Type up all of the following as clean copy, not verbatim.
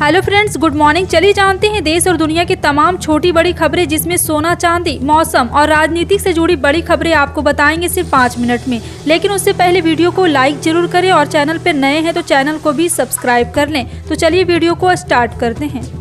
Hello friends, good morning. चलिए जानते हैं देश और दुनिया की तमाम छोटी बड़ी खबरें, जिसमें सोना चांदी, मौसम और राजनीति से जुड़ी बड़ी खबरें आपको बताएंगे सिर्फ 5 मिनट में। लेकिन उससे पहले वीडियो को लाइक जरूर करें और चैनल पर नए हैं तो चैनल को भी सब्सक्राइब कर लें। तो चलिए वीडियो को स्टार्ट करते हैं।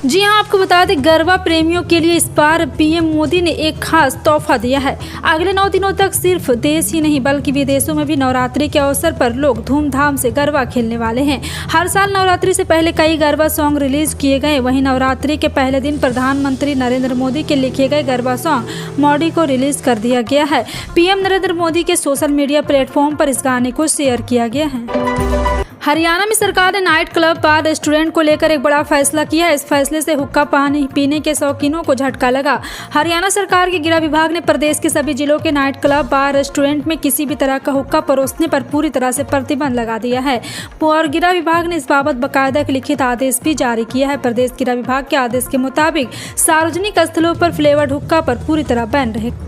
जी हां, आपको बता दें, गरबा प्रेमियों के लिए इस बार पीएम मोदी ने एक खास तोहफा दिया है। अगले 9 दिनों तक सिर्फ देश ही नहीं बल्कि विदेशों में भी नवरात्रि के अवसर पर लोग धूमधाम से गरबा खेलने वाले हैं। हर साल नवरात्रि से पहले कई गरबा सॉन्ग रिलीज किए गए। वहीं नवरात्रि के पहले दिन प्रधानमंत्री नरेंद्र मोदी के लिखे गए गरबा सॉन्ग मॉडी को रिलीज कर दिया गया है। पीएम नरेंद्र मोदी के सोशल मीडिया प्लेटफॉर्म पर इस गाने को शेयर किया गया है। हरियाणा में सरकार ने नाइट क्लब, बार, रेस्टोरेंट को लेकर एक बड़ा फैसला किया है। इस फैसले से हुक्का पानी पीने के शौकीनों को झटका लगा। हरियाणा सरकार के गृह विभाग ने प्रदेश के सभी जिलों के नाइट क्लब, बार, रेस्टोरेंट में किसी भी तरह का हुक्का परोसने पर पूरी तरह से प्रतिबंध लगा दिया है और गृह विभाग ने इस बाबत बाकायदा एक लिखित आदेश भी जारी किया है। प्रदेश गृह विभाग के आदेश के मुताबिक सार्वजनिक स्थलों पर फ्लेवर्ड हुक्का पर पूरी तरह बैन रहेगा।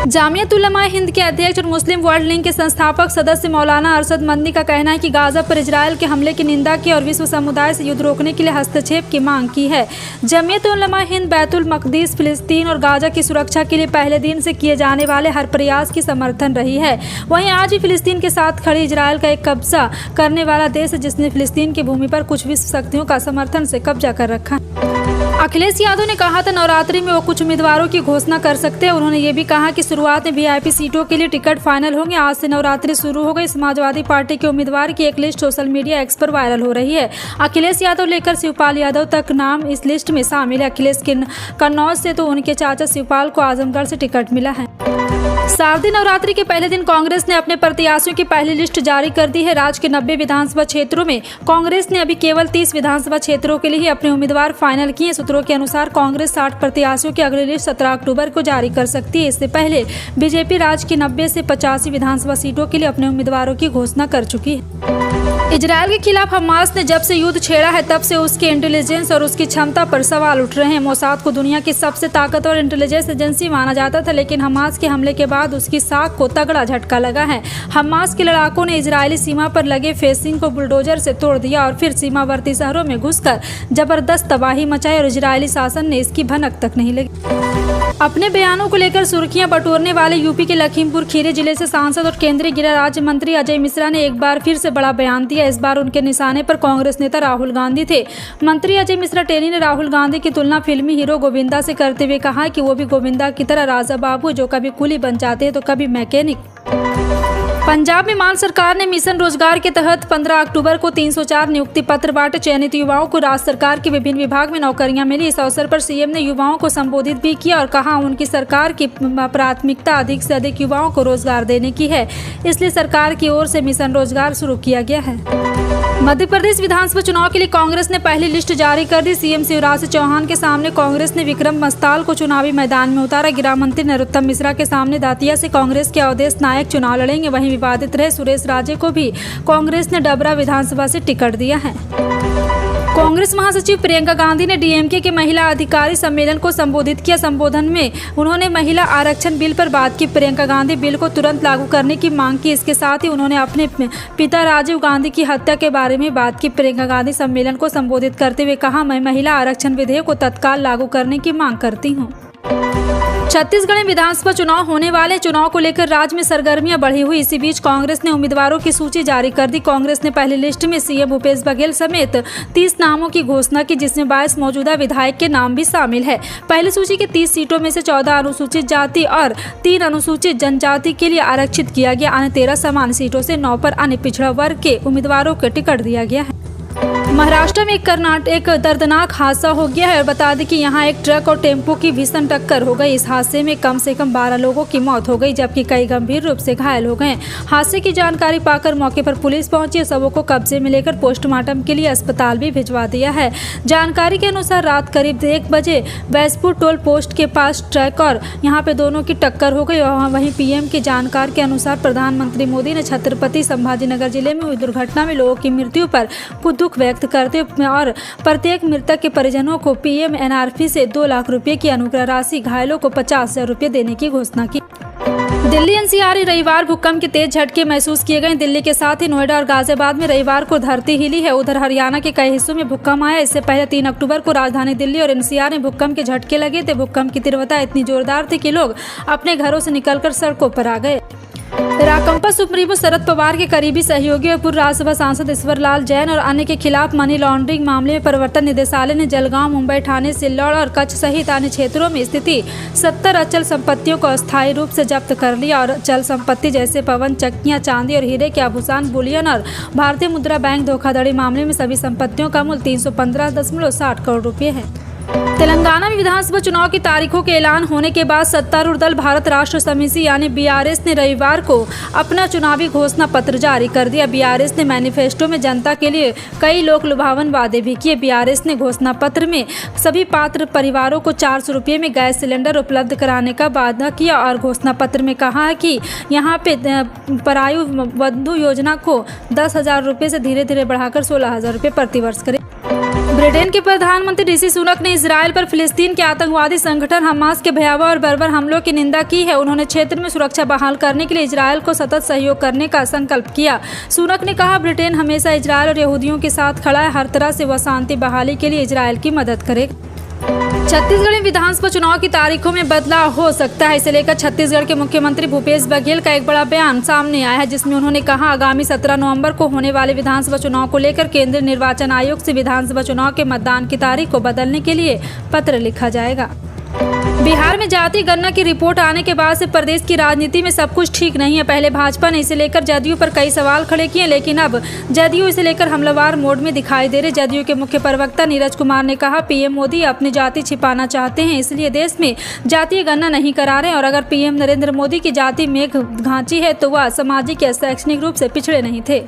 जामियत उलमा हिंद के अध्यक्ष और मुस्लिम वर्ल्ड लीग के संस्थापक सदस्य मौलाना अरशद मंदी का कहना है कि गाजा पर इजरायल के हमले की निंदा की और विश्व समुदाय से युद्ध रोकने के लिए हस्तक्षेप की मांग की है। जामियत उलमा हिंद बैतुल मक़दिस, फिलिस्तीन और गाजा की सुरक्षा के लिए पहले दिन से किए जाने वाले हर प्रयास की समर्थन रही है। वहीं आज भी फिलिस्तीन के साथ खड़ी इजरायल का एक कब्जा करने वाला देश है, जिसने फिलिस्तीन की भूमि पर कुछ विश्व शक्तियों का समर्थन से कब्जा कर रखा है। अखिलेश यादव ने कहा था नवरात्रि में वो कुछ उम्मीदवारों की घोषणा कर सकते हैं। उन्होंने ये भी कहा कि शुरुआत में वीआईपी सीटों के लिए टिकट फाइनल होंगे। आज से नवरात्रि शुरू हो गई। समाजवादी पार्टी के उम्मीदवार की एक लिस्ट सोशल मीडिया एक्स पर वायरल हो रही है। अखिलेश यादव लेकर शिवपाल यादव तक नाम इस लिस्ट में शामिल है। अखिलेश के कन्नौज से तो उनके चाचा शिवपाल को आजमगढ़ से टिकट मिला है। शारदीय नवरात्रि के पहले दिन कांग्रेस ने अपने प्रत्याशियों की पहली लिस्ट जारी कर दी है। राज्य के 90 विधानसभा क्षेत्रों में कांग्रेस ने अभी केवल 30 विधानसभा क्षेत्रों के लिए ही अपने उम्मीदवार फाइनल किए। सूत्रों के अनुसार कांग्रेस 60 प्रत्याशियों की अगली लिस्ट 17 अक्टूबर को जारी कर सकती है। इससे पहले बीजेपी राज्य की 90 से 85 विधानसभा सीटों के लिए अपने उम्मीदवारों की घोषणा कर चुकी है। इजरायल के खिलाफ हमास ने जब से युद्ध छेड़ा है तब से उसके इंटेलिजेंस और उसकी क्षमता पर सवाल उठ रहे हैं। मोसाद को दुनिया की सबसे ताकतवर इंटेलिजेंस एजेंसी माना जाता था, लेकिन हमास के हमले के बाद उसकी साख को तगड़ा झटका लगा है। हमास के लड़ाकों ने इजरायली सीमा पर लगे फेंसिंग को बुलडोजर से तोड़ दिया और फिर सीमावर्ती शहरों में घुसकर जबरदस्त तबाही मचाई और इजरायली शासन ने इसकी भनक तक नहीं लगी। अपने बयानों को लेकर सुर्खियां बटोरने वाले यूपी के लखीमपुर खीरी जिले से सांसद और केंद्रीय गृह राज्य मंत्री अजय मिश्रा ने एक बार फिर से बड़ा बयान दिया। इस बार उनके निशाने पर कांग्रेस नेता राहुल गांधी थे। मंत्री अजय मिश्रा टेनी ने राहुल गांधी की तुलना फिल्मी हीरो गोविंदा से करते हुए कहा कि वो भी गोविंदा की तरह राजा बाबू, जो कभी कुली बन जाते हैं तो कभी मैकेनिक। पंजाब में मान सरकार ने मिशन रोजगार के तहत 15 अक्टूबर को 304 नियुक्ति पत्र बांटे। चयनित युवाओं को राज्य सरकार के विभिन्न विभाग में नौकरियां मिली। इस अवसर पर सीएम ने युवाओं को संबोधित भी किया और कहा उनकी सरकार की प्राथमिकता अधिक से अधिक युवाओं को रोजगार देने की है, इसलिए सरकार की ओर से मिशन रोजगार शुरू किया गया है। मध्य प्रदेश विधानसभा चुनाव के लिए कांग्रेस ने पहली लिस्ट जारी कर दी। सीएम शिवराज सिंह चौहान के सामने कांग्रेस ने विक्रम मस्ताल को चुनावी मैदान में उतारा। गृह मंत्री नरोत्तम मिश्रा के सामने दातिया से कांग्रेस के अवधेश नायक चुनाव लड़ेंगे। वहीं विवादित रहे सुरेश राजे को भी कांग्रेस ने डबरा विधानसभा से टिकट दिया है। कांग्रेस महासचिव प्रियंका गांधी ने डीएमके के महिला अधिकारी सम्मेलन को संबोधित किया। संबोधन में उन्होंने महिला आरक्षण बिल पर बात की। प्रियंका गांधी बिल को तुरंत लागू करने की मांग की। इसके साथ ही उन्होंने अपने पिता राजीव गांधी की हत्या के बारे में बात की। प्रियंका गांधी सम्मेलन को संबोधित करते हुए कहा, मैं महिला आरक्षण विधेयक को तत्काल लागू करने की मांग करती हूँ। छत्तीसगढ़ में विधानसभा चुनाव होने वाले। चुनाव को लेकर राज्य में सरगर्मियां बढ़ी हुई। इसी बीच कांग्रेस ने उम्मीदवारों की सूची जारी कर दी। कांग्रेस ने पहली लिस्ट में सीएम भूपेश बघेल समेत 30 नामों की घोषणा की, जिसमें 22 मौजूदा विधायक के नाम भी शामिल है। पहली सूची की 30 सीटों में से 14 अनुसूचित जाति और 3 अनुसूचित जनजाति के लिए आरक्षित किया गया। अन्य 13 समान सीटों से 9 पर अन्य पिछड़ा वर्ग के उम्मीदवारों को टिकट दिया गया है। महाराष्ट्र में एक दर्दनाक हादसा हो गया है और बता दें कि यहां एक ट्रक और टेम्पो की भीषण टक्कर हो गई। इस हादसे में कम से कम 12 लोगों की मौत हो गई, जबकि कई गंभीर रूप से घायल हो गए। हादसे की जानकारी पाकर मौके पर पुलिस पहुंची। सबों को कब्जे में लेकर पोस्टमार्टम के लिए अस्पताल भी भिजवा दिया है। जानकारी के अनुसार रात करीब 1 बजे वैसपुर टोल पोस्ट के पास ट्रक और यहां पे दोनों की टक्कर हो गई। और वहीं पीएम की जानकारी के अनुसार प्रधानमंत्री मोदी ने छत्रपति संभाजीनगर जिले में हुई दुर्घटना में लोगों की मृत्यु पर दुख व्यक्त करते और प्रत्येक मृतक के परिजनों को पीएम एनआरपी से 2 लाख रुपए की अनुग्रह राशि, घायलों को 50,000 रुपए देने की घोषणा की। दिल्ली एनसीआर रविवार भूकंप के तेज झटके महसूस किए गए। दिल्ली के साथ ही नोएडा और गाजियाबाद में रविवार को धरती हिली है। उधर हरियाणा के कई हिस्सों में भूकंप आया। इससे पहले 3 अक्टूबर को राजधानी दिल्ली और एनसीआर में भूकंप के झटके लगे थे। भूकंप की तीव्रता इतनी जोरदार थी कि लोग अपने घरों से निकलकर सड़कों पर आ गए। राकंपा सुप्रीमो शरद पवार के करीबी सहयोगी और पूर्व राज्यसभा सांसद ईश्वर लाल जैन और अन्य के खिलाफ मनी लॉन्ड्रिंग मामले में प्रवर्तन निदेशालय ने जलगांव, मुंबई, ठाणे, सिल्लोड़ और कच्छ सहित अन्य क्षेत्रों में स्थित 70 अचल संपत्तियों को अस्थायी रूप से जब्त कर लिया और चल संपत्ति जैसे पवन चक्कियां, चांदी और हीरे के आभूषण, बुलियन और भारतीय मुद्रा बैंक धोखाधड़ी मामले में सभी संपत्तियों का मूल्य 315.60 करोड़ रुपये है। तेलंगाना में विधानसभा चुनाव की तारीखों के ऐलान होने के बाद सत्तारूढ़ दल भारत राष्ट्र समिति यानी बीआरएस ने रविवार को अपना चुनावी घोषणा पत्र जारी कर दिया। बीआरएस ने मैनिफेस्टो में जनता के लिए कई लोक लुभावन वादे भी किए। बीआरएस ने घोषणा पत्र में सभी पात्र परिवारों को 400 रुपये में गैस सिलेंडर उपलब्ध कराने का वादा किया और घोषणा पत्र में कहा है कि यहाँ पे परायु वधु योजना को 10,000 रुपये से धीरे धीरे बढ़ाकर 16,000 रुपये प्रतिवर्ष करें। ब्रिटेन के प्रधानमंत्री ऋषि सुनक ने इजरायल पर फिलिस्तीन के आतंकवादी संगठन हमास के भयावह और बर्बर हमलों की निंदा की है। उन्होंने क्षेत्र में सुरक्षा बहाल करने के लिए इजरायल को सतत सहयोग करने का संकल्प किया। सुनक ने कहा, ब्रिटेन हमेशा इजरायल और यहूदियों के साथ खड़ा है। हर तरह से वह शांति बहाली के लिए इजरायल की मदद करेगा। छत्तीसगढ़ में विधानसभा चुनाव की तारीखों में बदलाव हो सकता है। इसे लेकर छत्तीसगढ़ के मुख्यमंत्री भूपेश बघेल का एक बड़ा बयान सामने आया है, जिसमें उन्होंने कहा आगामी 17 नवंबर को होने वाले विधानसभा चुनाव को लेकर केंद्रीय निर्वाचन आयोग से विधानसभा चुनाव के मतदान की तारीख को बदलने के लिए पत्र लिखा जाएगा। बिहार में जाति गणना की रिपोर्ट आने के बाद से प्रदेश की राजनीति में सब कुछ ठीक नहीं है। पहले भाजपा ने इसे लेकर जदयू पर कई सवाल खड़े किए, लेकिन अब जदयू इसे लेकर हमलावर मोड में दिखाई दे रहे। जदयू के मुख्य प्रवक्ता नीरज कुमार ने कहा, पीएम मोदी अपनी जाति छिपाना चाहते हैं, इसलिए देश में जातीय गणना नहीं करा रहे। और अगर पीएम नरेंद्र मोदी की जाति मेघ घांची है तो वह सामाजिक या शैक्षणिक रूप से पिछड़े नहीं थे।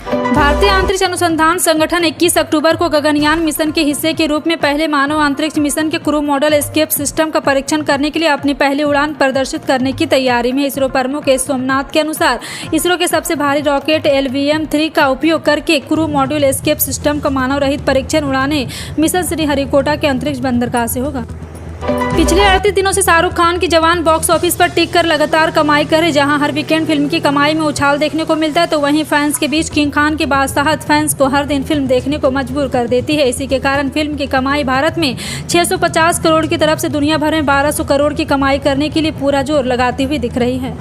भारतीय अंतरिक्ष अनुसंधान संगठन 21 अक्टूबर को गगनयान मिशन के हिस्से के रूप में पहले मानव अंतरिक्ष मिशन के क्रू मॉडल एस्केप सिस्टम का परीक्षण करने के लिए अपनी पहली उड़ान प्रदर्शित करने की तैयारी में। इसरो प्रमुख एस सोमनाथ के अनुसार इसरो के सबसे भारी रॉकेट LVM-3 का उपयोग करके क्रू मॉड्यूल एस्केप सिस्टम का मानव रहित परीक्षण उड़ाने मिशन श्रीहरिकोटा के अंतरिक्ष बंदरगाह से होगा। पिछले 38 दिनों से शाहरुख खान की जवान बॉक्स ऑफिस पर टिक कर लगातार कमाई करे। जहां हर वीकेंड फिल्म की कमाई में उछाल देखने को मिलता है, तो वहीं फैंस के बीच किंग खान की बादशाहत फैंस को हर दिन फिल्म देखने को मजबूर कर देती है। इसी के कारण फिल्म की कमाई भारत में 650 करोड़ की तरफ से दुनिया भर में 1200 करोड़ की कमाई करने के लिए पूरा जोर लगाती हुई दिख रही है।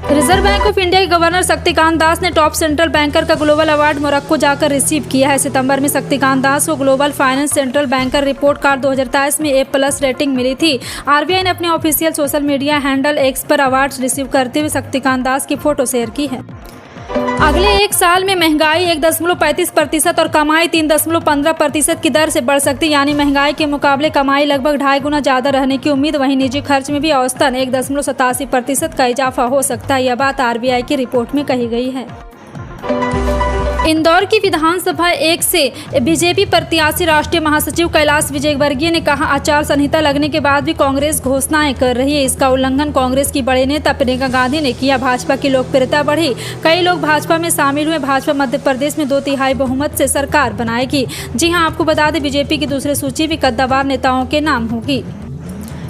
रिजर्व बैंक ऑफ इंडिया के गवर्नर शक्तिकांत दास ने टॉप सेंट्रल बैंकर का ग्लोबल अवार्ड मोरक्को जाकर रिसीव किया है। सितंबर में शक्तिकांत दास को global finance central banker report card 2023 में A+ रेटिंग मिली थी। RBI ने अपने official social media handle X पर अवार्ड रिसीव करते हुए शक्तिकांत दास की फोटो शेयर की है। अगले एक साल में महंगाई 1.35% और कमाई 3.15% की दर से बढ़ सकती है, यानी महंगाई के मुकाबले कमाई लगभग 2.5 गुना ज़्यादा रहने की उम्मीद। वहीं निजी खर्च में भी औसतन 1.87% का इजाफा हो सकता है। यह बात RBI की रिपोर्ट में कही गई है। इंदौर की विधानसभा 1 से बीजेपी प्रत्याशी राष्ट्रीय महासचिव कैलाश विजयवर्गीय ने कहा, आचार संहिता लगने के बाद भी कांग्रेस घोषणाएं कर रही है। इसका उल्लंघन कांग्रेस की बड़े नेता प्रियंका गांधी ने किया। भाजपा की लोकप्रियता बढ़ी, कई लोग भाजपा में शामिल हुए। भाजपा मध्य प्रदेश में 2/3 बहुमत से सरकार बनाएगी। जी हां, आपको बता दें, बीजेपी की दूसरी सूची भी कद्दावर नेताओं के नाम होगी।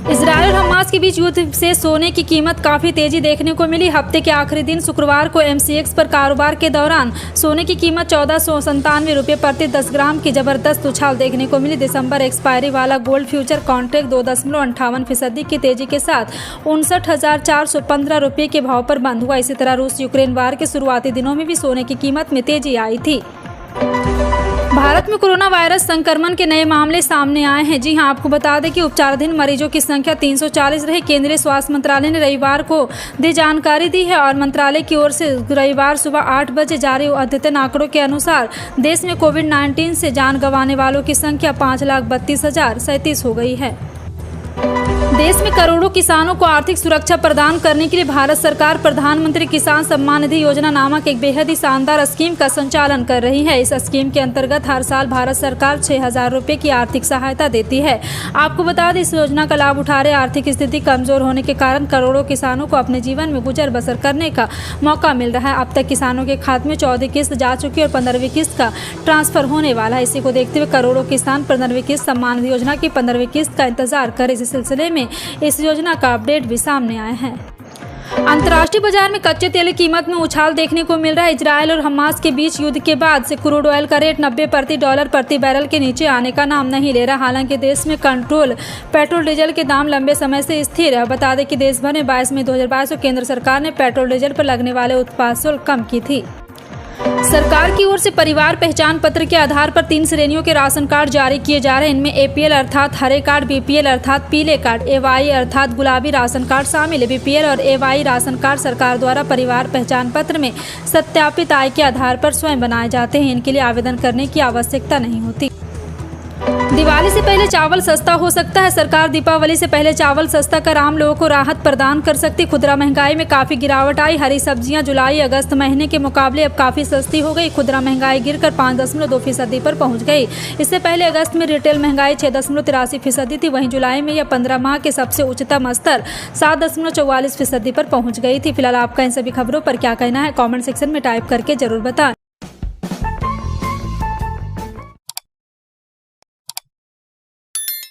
इजरायल और हमास के बीच युद्ध से सोने की कीमत काफ़ी तेजी देखने को मिली। हफ्ते के आखिरी दिन शुक्रवार को MCX पर कारोबार के दौरान सोने की कीमत 1497 रुपये प्रति 10 ग्राम की जबरदस्त उछाल देखने को मिली। दिसंबर एक्सपायरी वाला गोल्ड फ्यूचर कॉन्ट्रैक्ट 2.58% की तेजी के साथ 59,415 रुपये के भाव पर बंद हुआ। इसी तरह रूस यूक्रेन वार के शुरुआती दिनों में भी सोने की कीमत में तेजी आई थी। भारत में कोरोना वायरस संक्रमण के नए मामले सामने आए हैं। जी हां, आपको बता दें कि उपचाराधीन मरीजों की संख्या 340 रही। केंद्रीय स्वास्थ्य मंत्रालय ने रविवार को दी जानकारी दी है और मंत्रालय की ओर से रविवार सुबह 8 बजे जारी अद्यतन आंकड़ों के अनुसार देश में कोविड-19 से जान गंवाने वालों की संख्या 5,32,037 हो गई है। देश में करोड़ों किसानों को आर्थिक सुरक्षा प्रदान करने के लिए भारत सरकार प्रधानमंत्री किसान सम्मान निधि योजना नामक एक बेहद ही शानदार स्कीम का संचालन कर रही है। इस स्कीम के अंतर्गत हर साल भारत सरकार 6,000 रुपये की आर्थिक सहायता देती है। आपको बता दें, इस योजना का लाभ उठा रहे आर्थिक स्थिति कमजोर होने के कारण करोड़ों किसानों को अपने जीवन में गुजर बसर करने का मौका मिल रहा है। अब तक किसानों के खाते में 14 किस्त जा चुकी है और 15वीं किस्त का ट्रांसफर होने वाला है। इसी को देखते हुए करोड़ों किसान 15वीं किस्त सम्मान निधि योजना की 15वीं किस्त का इंतजार कर इस सिलसिले में इस योजना का अपडेट भी सामने आया है। अंतर्राष्ट्रीय बाजार में कच्चे तेल की कीमत में उछाल देखने को मिल रहा है। इजरायल और हमास के बीच युद्ध के बाद से क्रूड ऑयल का रेट $90 प्रति बैरल के नीचे आने का नाम नहीं ले रहा। हालांकि देश में पेट्रोल डीजल के दाम लंबे समय से स्थिर है। बता दें कि देश भर में 22 मई 2022 को केंद्र सरकार ने पेट्रोल डीजल पर लगने वाले उत्पाद शुल्क कम की थी। सरकार की ओर से परिवार पहचान पत्र के आधार पर 3 श्रेणियों के राशन कार्ड जारी किए जा रहे हैं। इनमें APL अर्थात हरे कार्ड, BPL अर्थात पीले कार्ड, AY अर्थात गुलाबी राशन कार्ड शामिल है। BPL और AY राशन कार्ड सरकार द्वारा परिवार पहचान पत्र में सत्यापित आय के आधार पर स्वयं बनाए जाते हैं। इनके लिए आवेदन करने की आवश्यकता नहीं होती। दिवाली से पहले चावल सस्ता हो सकता है। सरकार दीपावली से पहले चावल सस्ता कर आम लोगों को राहत प्रदान कर सकती। खुदरा महंगाई में काफ़ी गिरावट आई। हरी सब्जियां जुलाई अगस्त महीने के मुकाबले अब काफ़ी सस्ती हो गई। खुदरा महंगाई गिरकर 5.2% पर पहुंच गई। इससे पहले अगस्त में रिटेल महंगाई 6.83% थी। वहीं जुलाई में यह 15 माह के सबसे उच्चतम स्तर 7.44% पर पहुँच गई थी। फिलहाल आपका इन सभी खबरों पर क्या कहना है, कॉमेंट सेक्शन में टाइप करके जरूर बताएं।